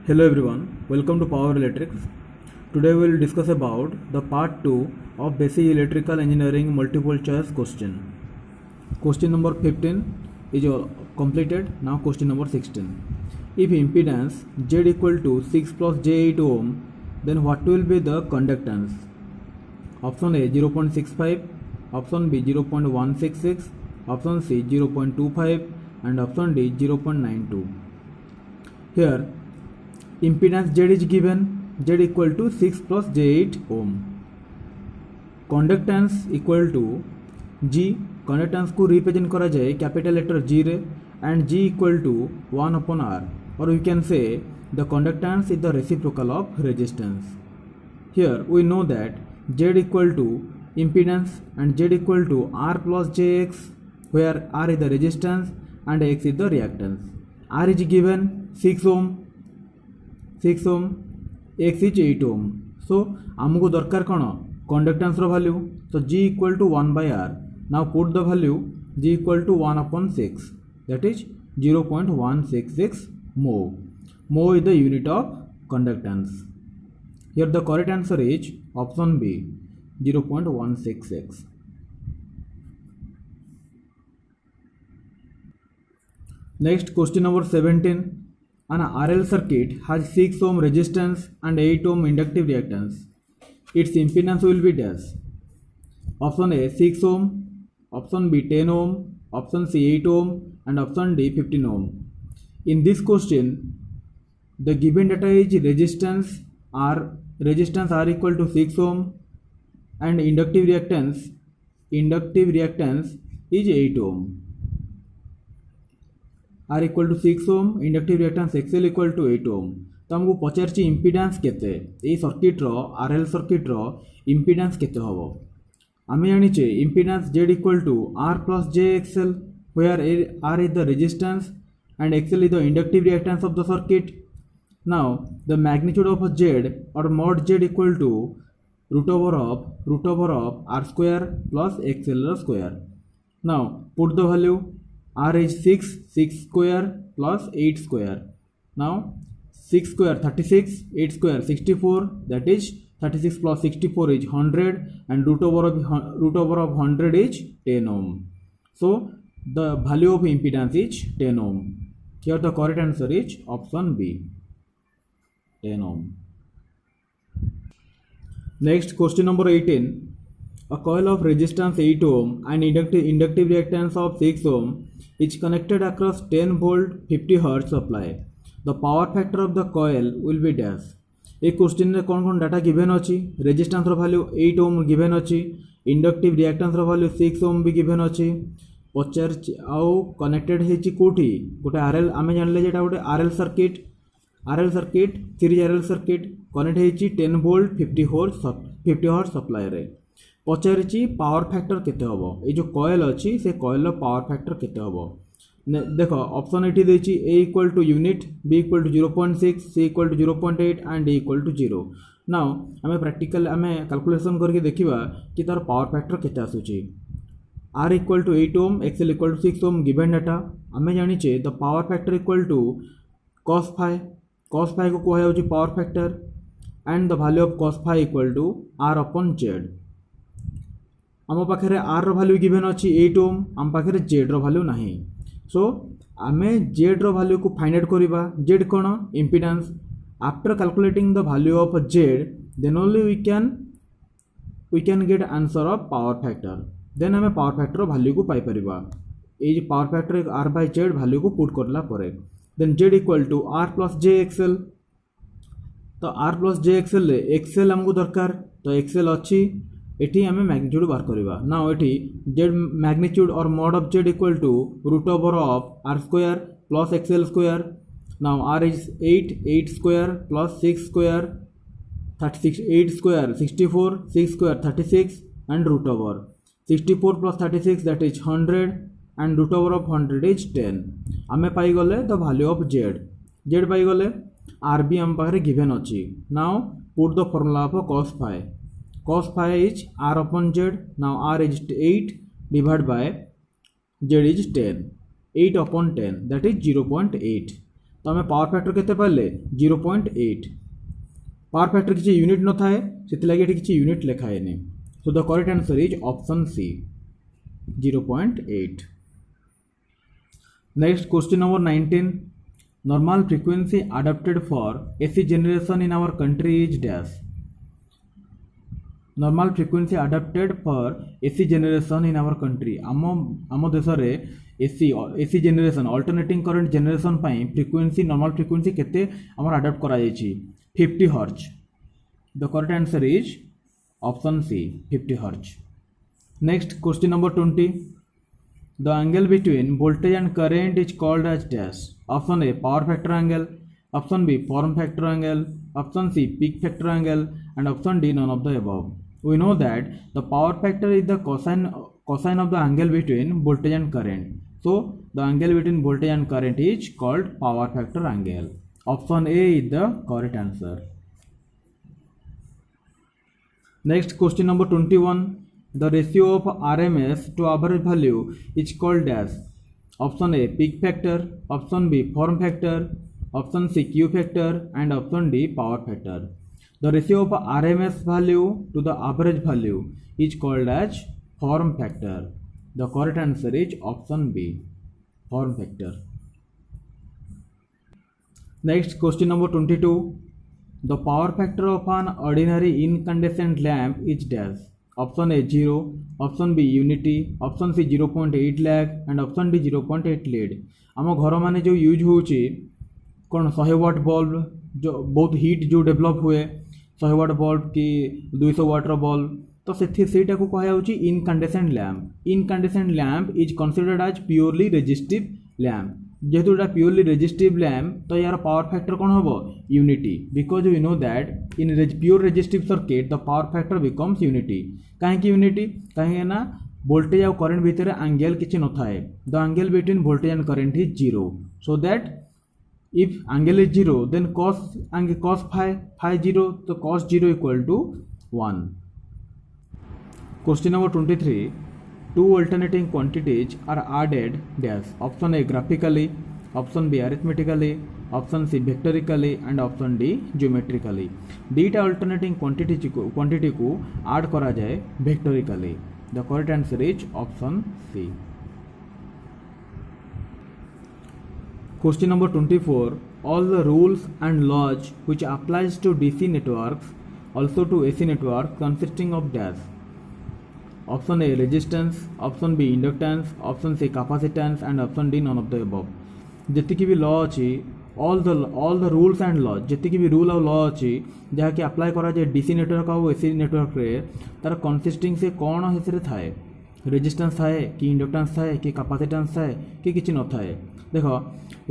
Hello everyone, welcome to Power Electrics. Today we will discuss about the part 2 of basic electrical engineering multiple choice question. Question number 15 is completed. Now question number 16. If impedance Z equal to 6 plus J8 ohm, then what will be the conductance? Option A 0.65, option B 0.166, option C 0.25 and option D 0.92. Here impedance Z is given, Z equal to 6 plus J8 ohm. Conductance equal to G, conductance को represent करा जाए capital letter G रे, and G equal to 1 upon R, or we can say the conductance is the reciprocal of resistance. Here we know that Z equal to impedance and Z equal to R plus Jx, where R is the resistance and X is the reactance. R is given 6 ohm, X is 8 ohm. So आमको दरकार कौन conductance रो value, तो G equal to 1 by R. Now put the value G equal to 1 upon 6, that is 0.166 mho. Mho is the unit of conductance. Here the correct answer is option B, 0.166. Next question number 17. An RL circuit has 6 ohm resistance and 8 ohm inductive reactance. Its impedance will be dash. Option A 6 ohm, option B 10 ohm, option C 8 ohm and option D 15 ohm. In this question, the given data is resistance R equal to 6 ohm and inductive reactance is 8 ohm. R equal to 6 ohm, inductive reactance XL equal to 8 ohm. तो हमको पचारची impedance केते ए circuit रो RL circuit रो impedance केते हबो. आमे जानिचे impedance Z equal to R plus JXL, where R is the resistance and XL is the inductive reactance of the circuit. Now the magnitude of Z or mod Z equal to root over of R square plus XL square. Now put the value. R is 6 square plus 8 square. Now 6 square 36, 8 square 64, that is 36 plus 64 is 100 and root over of 100 is 10 ohm. So the value of impedance is 10 ohm. Here the correct answer is option B, 10 ohm. Next question number 18. A coil of resistance 8 ohm and inductive reactance of 6 ohm is connected across 10 volt 50 Hz supply. The power factor of the coil will be dash. एक question रे कौन data given अच्छी, resistance रो value 8 ओम given अच्छी, inductive reactance रो value 6 ओम भी given अच्छी. पचार आउ connected हेची कोठी गोटे आरएल आमे जानले जेटा गोटे RL circuit series RL circuit connect हेची 10 वोल्ट 50 हर्ट्ज सप्लाई रे. पचारिची पावर फैक्टर केते हबो, ए जो कॉइल अच्छी से कॉइल रो पावर फैक्टर केते हबो. देखो ऑप्शन एठी देची A equal to unit, B equal to 0.6, C equal to 0.8 and D equal to 0. Now आमे प्रैक्टिकल आमे कैलकुलेशन करके देखिबा कि तार पावर फैक्टर केते आसुची. R equal to 8 ohm, XL equal to 6 ohm given data. आमे जानिचे the power factor equal to cos phi को कोहा होची power factor and the value of cos phi equal to R upon Z. आम पाखे are row value given अच्छी 8 ओम, आम पाखे जेड रो वैल्यू नहीं. सो आमे जेड रो वैल्यू को फाइंड आउट करबा. जेड कोन impedance. After calculating the value of Z, then only we can get answer of power factor. Then आमे पावर फैक्टर वैल्यू को पाई परिबा. ए जे power factor R by Z value को पुट करला परे, then Z equal to R plus J XL. तो R plus J XL XL हमको दरकार, तो एक्सएल अच्छी एठी हमें मैग्नीट्यूड बार करवा. नाउ एठी Z magnitude or mod of Z equal to root over of R square plus XL square. Now R is 8 square plus 6 square 36, 8 square 64, 6 square 36 and root over 64 plus 36 that is 100 and root over of 100 is 10. आमे पाई गले the value of Z पाई गले. आर बी आम पाखे given अच्छी. Now put the formula of cos phi. Cos phi is R upon Z. Now R is 8 divided by Z is 10. 8 upon 10, that is 0.8. तो आम पावर फैक्टर केते पाइले 0.8 पावर फैक्टर किसी यूनिट न थाए से किसी यूनिट लिखाए नहीं so the correct answer is option C 0.8 next question number 19 normal frequency adopted for AC generation in our country is dash normal frequency adopted for AC generation in our country आम देश में AC generation alternating current generation frequency normal frequency केते आमर adopt करा 50 hertz the correct answer is option C 50 hertz next question number 20 the angle between voltage and current is called as dash option A power factor angle option B form factor angle option C peak factor angle and option D none of the above. We know that the power factor is the cosine of the angle between voltage and current. So the angle between voltage and current is called power factor angle. Option A is the correct answer. Next question number 21. The ratio of RMS to average value is called dash. Option A peak factor, option B form factor, option C Q factor and option D power factor. The ratio of RMS value to the average value is called as form factor. The correct answer is option B, form factor. Next question number 22. The power factor of an ordinary incandescent lamp is dash. Option A 0, option B unity, option C 0.8 lakh and option D 0.8 lead. आम घर माने जो use होची कौन 100 वाट bulb जो बहुत heat जो develop हुए 100 वाट बल्ब कि 200 वाटर बल्ब तो सेटा को कहुच्छी incandescent lamp incandescent lamp is considered as purely resistive lamp जेहेतु यहाँ प्योरली रेजिस्टिव लैंप तो यार पावर फैक्टर कौन हम unity because we know that in pure resistive circuit the power factor becomes unity कहीं यूनिटी कहीं ना वोल्टेज और करेंट भितर एंगल किसी न थाए the angle between voltage and current is 0 so that if angle is 0 then cos phi 0 so cos 0 equal to 1. Question number 23. Two alternating quantities are added dash. Option A graphically, option B arithmetically, option C vectorically and option D geometrically. दीटा alternating quantity को add करा जाए vectorically. The correct answer is option C. Question number 24. All the rules and laws which applies to DC networks also to AC networks consisting of dash. Option A resistance, option B inductance, option C capacitance and option D none of the above. ଯେତିକି भी law ଅଛି all the rules and laws ଯେତିକି भी rule और law ଅଛି जहाँकि apply करा जाए DC network और AC network रे तार consisting से कौन हिस्से थाए रेजिस्टेंस थाए कि इंडक्टेंस थाए कि कैपेसिटेंस थाए कि किसी न थाए देखो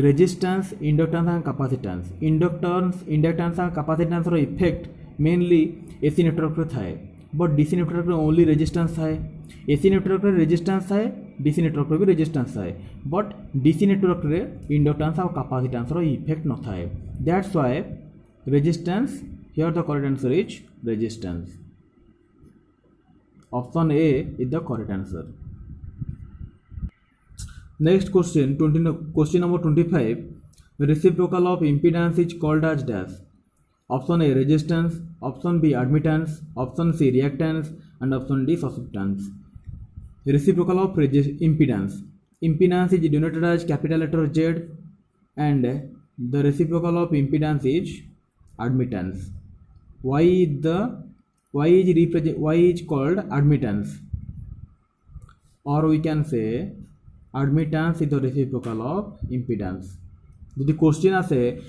resistance inductance and capacitance inductance and capacitance रो इफेक्ट मेनली एसी नेटवर्क रे थाए बट डीसी नेटवर्क रे ओनली रेजिस्टेंस थाए एसी नेटवर्क रे रेजिस्टेंस थाए डीसी नेटवर्क रे भी रेजिस्टेंस थाए बट डीसी नेटवर्क रे इंडक्टेंस और कैपेसिटेंस रो इफेक्ट न थाए that's why resistance here the correct answer is resistance option A is the correct answer. Next question number 25. Reciprocal of impedance is called as dash. Option A resistance, option B admittance, option C reactance and option D susceptance. Reciprocal of impedance. Impedance is denoted as capital letter Z and the reciprocal of impedance is admittance. Why is called admittance, or we can say admittance is the reciprocal of impedance. The question आसे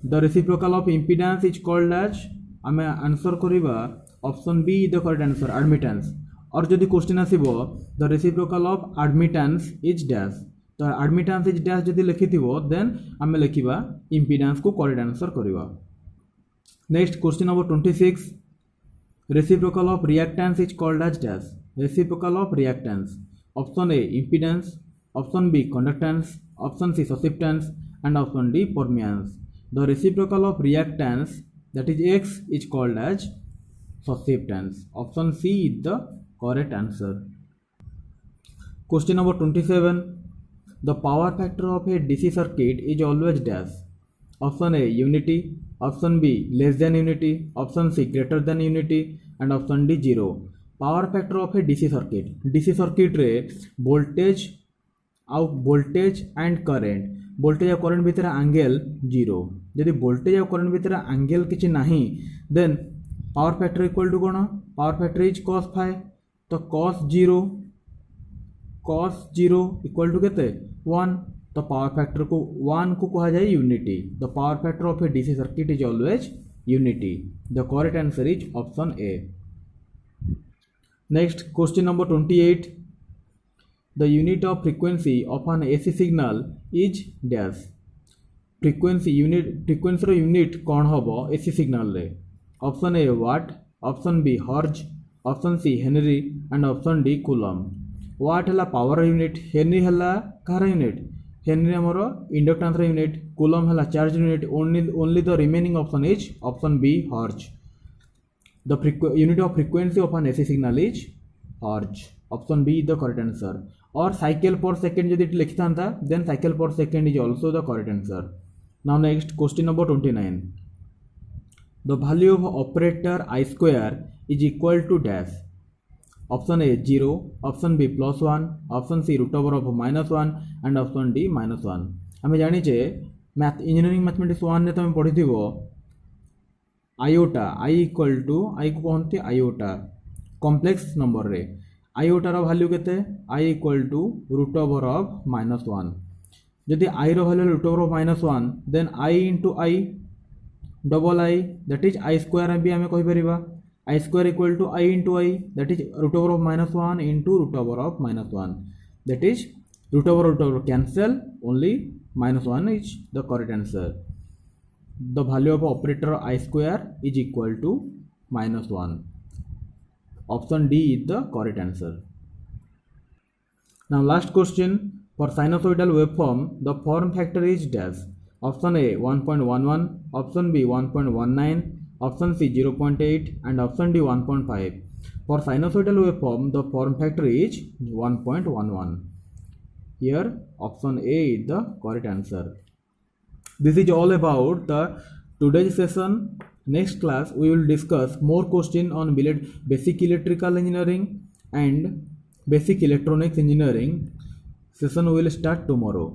the reciprocal of impedance is called as आमे answer करिबा option B the correct answer admittance. और जदि question आसीबो the reciprocal of admittance is dash तो admittance is dash जदि लिखिथिबो then आमे लिखिबा impedance को correct answer करिबा. Next question number 26. Reciprocal of reactance is called as dash. Reciprocal of reactance. Option A impedance, option B conductance, option C susceptance and option D permeance. The reciprocal of reactance, that is X, is called as susceptance. Option C is the correct answer. Question number 27. The power factor of a DC circuit is always dash. Option A unity, option B less than unity, option C greater than unity, and option D 0. Power factor of a DC circuit. DC circuit रे voltage आउ voltage and current, voltage और current भितर angle 0. यदि voltage और current भितर angle किछि नाही, then power factor equal to cone? Power factor is cos phi. तो cos 0 इक्वल टू केते 1. तो पावर फैक्टर को 1 को कहा जाए unity. The power factor of a DC circuit is always unity. The correct answer is option A. Next question number 28. The unit of frequency of an AC signal is dash. Frequency रो unit कौन हम AC signal रे? Option A watt, option B hertz, option C henry, and option D coulomb. Watt है power unit, henry है कहार unit? Henry आमर inductance unit, coulomb है charge unit. Only the remaining option is option B hertz. The unit of frequency of an AC signal is hertz. Option B the correct answer. और cycle per second जदि लिखि था then cycle per second is also the correct answer. Now next question number 29. The value of operator I square is equal to dash. Option A 0, option B +1, option C √(-1) and option D -1. आम जाचे math engineering mathematics 1 रे तुम पढ़ी iota, I equal to I को कहते iota complex number रे. आयोटार value केते? I equal to √(-1). जदि आई रो value √(-1) then I into I double I that is I square भी आम कहीपर. I square equal to I into I, that is √(-1) into √(-1). That is √(-) cancel, only -1 is the correct answer. The value of operator I square is equal to -1. Option D is the correct answer. Now last question. For sinusoidal waveform, the form factor is dash. Option A 1.11, option B 1.19, option C 0.8, and option D 1.5. For sinusoidal waveform, the form factor is 1.11. Here option A is the correct answer. This is all about the today's session. Next class we will discuss more question on basic electrical engineering and basic electronics engineering. Session will start tomorrow.